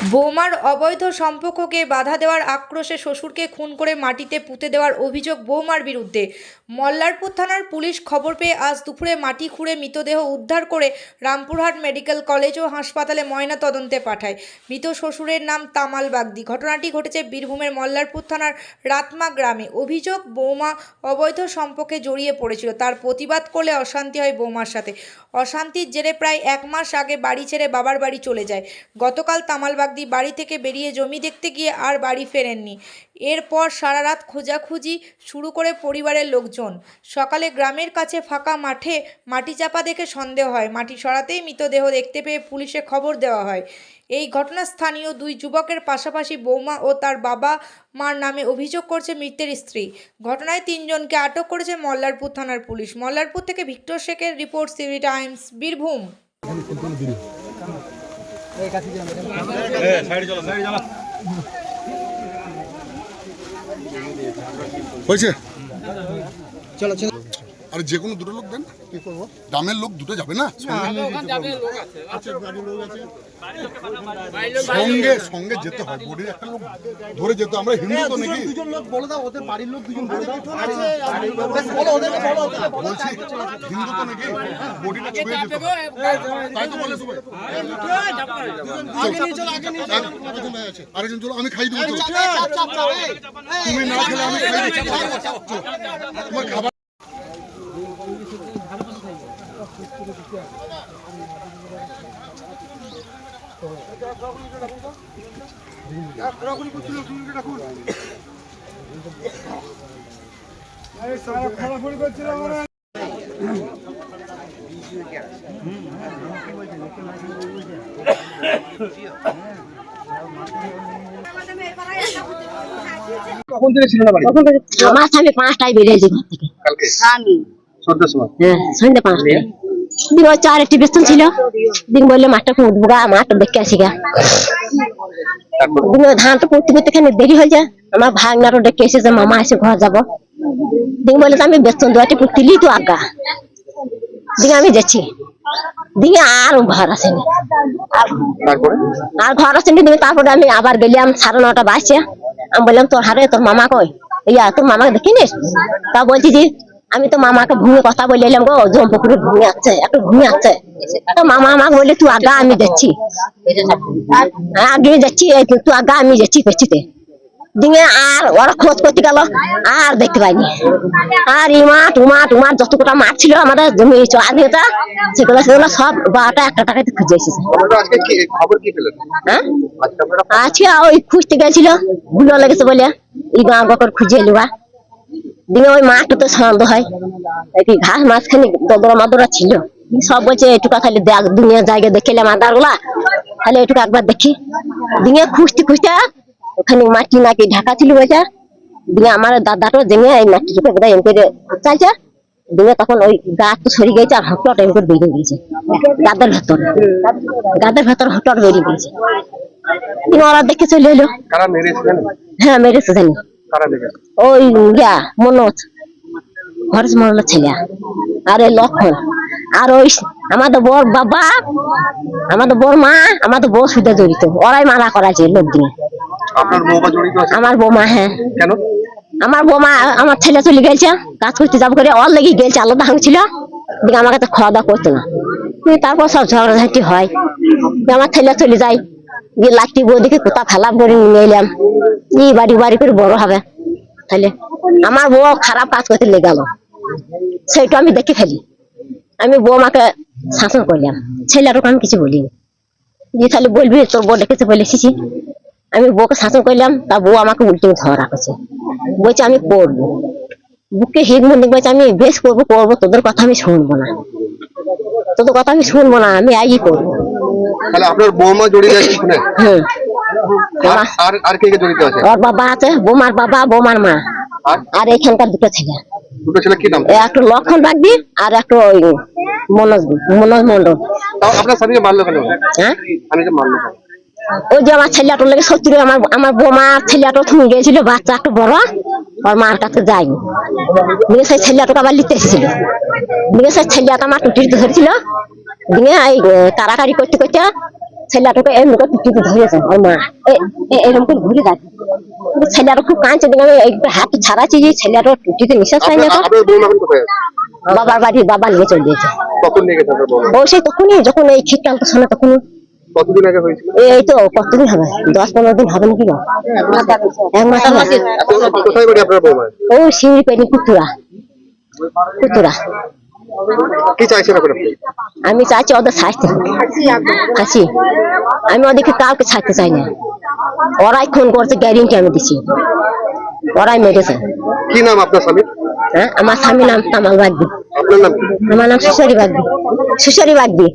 বৌমার অবৈধ সম্পর্ককে বাধা দেওয়ার আক্রোশে শ্বশুরকে খুন করে মাটিতে পুঁতে দেওয়ার অভিযোগ বৌমার বিরুদ্ধে। মল্লারপুর থানার পুলিশ খবর পেয়ে আজ দুপুরে মাটি খুঁড়ে মৃতদেহ উদ্ধার করে রামপুরহাট মেডিকেল কলেজ ও হাসপাতালে ময়নাতদন্তে পাঠায়। মৃত শ্বশুরের নাম তামাল বাগদি। ঘটনাটি ঘটেছে বীরভূমের মল্লারপুর থানার রাতমা গ্রামে। অভিযোগ, বৌমা অবৈধ সম্পর্কে জড়িয়ে পড়েছিল। তার প্রতিবাদ করলে অশান্তি হয় বৌমার সাথে। অশান্তির জেরে প্রায় 1 মাস আগে বাড়ি ছেড়ে বাবার বাড়ি চলে যায়। গতকাল তামাল বাগদি বাড়ি থেকে বেরিয়ে জমি দেখতে গিয়ে আর বাড়ি ফেরেননি। এরপর সারা রাত খোঁজাখুঁজি শুরু করে পরিবারের লোকজন। সকালে গ্রামের কাছে ফাঁকা মাঠে মাটি চাপা দেখে সন্দেহ হয়। মাটি সরাতেই মৃতদেহ দেখতে পেয়ে পুলিশে খবর দেওয়া হয়। এই ঘটনা স্থানীয় 2 যুবকের পাশাপাশি বৌমা ও তার বাবা মার নামে অভিযোগ করছে মৃতের স্ত্রী। ঘটনায় 3 জনকে আটক করেছে মল্লারপুর থানার পুলিশ। মল্লারপুর থেকে ভিক্টর শেখের রিপোর্ট, সিভি টাইমস, বীরভূম। হয়েছে চলো চলো আরে যে কোনো দুটো লোক দেন, কি করবো? গ্রামের লোক দুটো যাবে না সঙ্গে সঙ্গে যেতে হয়। বডির একটা লোক ধরে যেত। আমরা হিন্দু তো নাকি? দুজন লোক বলে দাও, ওদের বাড়ির লোক দুজন বলে দাও। বলছি হিন্দু তো নাকি? বডিটা ছুঁয়ে যেত তাই তো বলে সবাই। আরেকজন চলো, আমি খাই দেবো। তুমি না খেলে আমি খাই দিচ্ছি। তোমার খাবার কখন থেকে ছিল না বাড়ি? আমার স্বামী 5টায় বেরিয়েছে ঘর থেকে। কালকে সন্ধ্যার সময়। হ্যাঁ, সন্ধ্যা 5টায়। দিন ওই 4 একটি বেতন ছিল। দিন বললে মাঠটা খুঁড়বো গা, মাঠটা দেখে আসি গা। দিন ধানটা করতে করতে খানি দেরি হয়ে যায়। আমার ভাগনারও ডেকে এসেছে, মামা এসে ঘর যাবো। দিন বলে আমি বেতন 2টি পুঁতিলি তো আগা। দিন আমি যাচ্ছি। দিন আর ঘর আসেনি। আর ঘর আসেনি। দিন তারপরে আমি আবার গেলাম 9:30 বাজছে। আমি বললাম তোর হারে তোর মামা কই? ইয়া তোর মামাকে দেখিনিস? তা বলছি যে আমি তো মামাকে ঘুমিয়ে কথা বলে এলাম গো, জমপুকুরে ঘুমিয়ে আছে, একটু ঘুমিয়ে আছে। তো মামা আমাকে বলে তুই আগা, আমি যাচ্ছি। আগে যাচ্ছি, তুই আগা, আমি যাচ্ছি পেছিতে। দিনে আর ওরা খোঁজ করতে গেল, আর দেখতে পাইনি। আর ইমাট উমাট উমাট যত কটা মাঠ ছিল আমাদের জমি আদিটা, সেগুলো সব 12টা 1টা টাকাতে খুঁজে এসেছে। হ্যাঁ, আজকে ওই খুঁজতে গেছিল, ভুলো লেগেছে বলে এই গাঁ বকর খুঁজে এলুগা। দিনে ওই মাঠটা তো সন্দেহ হয়, ঘাস মাঝখানে দদরা মাদরা ছিল। সব বলছে এটুকা খালি দেখ, দুনিয়া জায়গা দেখেলাম আদার গুলা, খালি এটুকু একবার দেখি। দিনে খুঁজতে খুঁজতে ওখানে মাটি নাকি ঢাকা ছিল বলছে। দিনে আমার দাদাটা জেনে এই মাটিটুকু বোধহয় এম করে চাইছে। দিনে তখন ওই গাছ তো সরে গেছে, আর হটট এম করে বেরিয়ে গেছে গাদের ভেতর হটট বেরিয়ে গেছে। দিনে ওরা দেখে চলে এলো। হ্যাঁ, মেরেছে জানি। ওই ইয়া মনোজ, হরেশ মন্ডলের ছেলে, আর এই লক্ষণ, আর ওই আমাদের বর বাবা, আমাদের বর মা, আমাদের বউ সুদে জড়িত। ওরাই মানা করাছে লোক দিয়ে। আমার বৌমা। হ্যাঁ, কেন? আমার বৌমা, আমার ছেলে চলে গেছে কাজ করতে যাবো করে, ওর লেগে গেছে, আলাদা ভাঙছিল। দিকে আমার কাছে খাওয়া দাওয়া করতো না। তারপর সব ঝগড়াঝাটি হয়। আমার ছেলে চলে যায়, গিয়ে লাঠি বউ দেখে কোথা খালাপ করে নিয়ে এলাম। এই বাড়ি বাড়ি করে বড় হবে। তাহলে আমার বউ খারাপ কাজ করতে লেগে গেল, সেইটা আমি দেখে ফেলি। আমি বৌমাকে শাসন করলাম, ছেলেটাকে আমি কিছু বলিনি। যে তাহলে বলবি তোর বউ ডেকেছে বলে এসেছি। আমি বউকে শাসন করলাম, তা বউ আমাকে উল্টে ধরা করছে, বলছে আমি করবো। বুকে হিট মন্দির বলছে আমি বেশ করবো করবো, তোদের কথা আমি শুনবো না, তোদের কথা আমি শুনবো না, আমি আজই করবো। আপনার বৌমা জড়িয়ে আছে? হ্যাঁ, আর কে কে জড়িত আছে? ওর বাবা আছে, বৌমার বাবা, বৌমার মা, আর এখানকার 2টা ছেলে। কি নাম? একটা লক্ষণ বাগদি আর একটা ওই মনোজ মন্ডল। আপনার স্বামীকে মারলো কেন? হ্যাঁ, স্বামীকে মারলো কেন? ওই যে আমার ছেলেটার লেগে সত্যি আমার বৌমার ছেলেটা থুয়ে গিয়েছিল, বাচ্চা একটা বড়, ওর মার কাছে যায়নি। দিয়ে সেই ছেলেটাকে আবার নিতে এসেছিল। দিয়ে সেই ছেলেটা আমার টুটিতে ধরেছিল। দিয়ে এই কারাকারি করতে করতে ছেলেটাকে এমনি করে পিটিতে ধরেছে ওর মা এরকম করে ঘুরে যাচ্ছে ছেলেটা খুব কাঁদছে দেখে একটু হাত ছাড়াচ্ছি যে ছেলেটা পিটিতে নিঃশ্বাস পায় না তো। আপনার বৌমা এখন কোথায় আছে? বাবার বাড়ি বাবা নিয়ে চলে গেছে কখন নিয়ে গেছে আপনার বৌমা? ও সেই তখনই যখন এই শীতকাল তো শোনে তখনই কতদিন আগে হয়েছিল? এই তো কতদিন হবে 10-15 দিন হবে নাকি এক মাস হবে। কোথায় বাড়ি আপনার বৌমা? ও শিউরি পেনি কুতুরা কুতুরা কি চাইছেন এখন আপনি? আমি চাইছি ওদের ছাড়তে আছি আমি ওদেরকে কাউকে ছাড়তে চাই না ওরাই খুন করছে গ্যারেন্টি আমি দিচ্ছি ওরাই মেরেছে কি নাম আপনার স্বামীর? হ্যাঁ আমার স্বামীর নাম কামাল বাগদি আপনার নাম কি? আমার নাম সুশারি বাগদি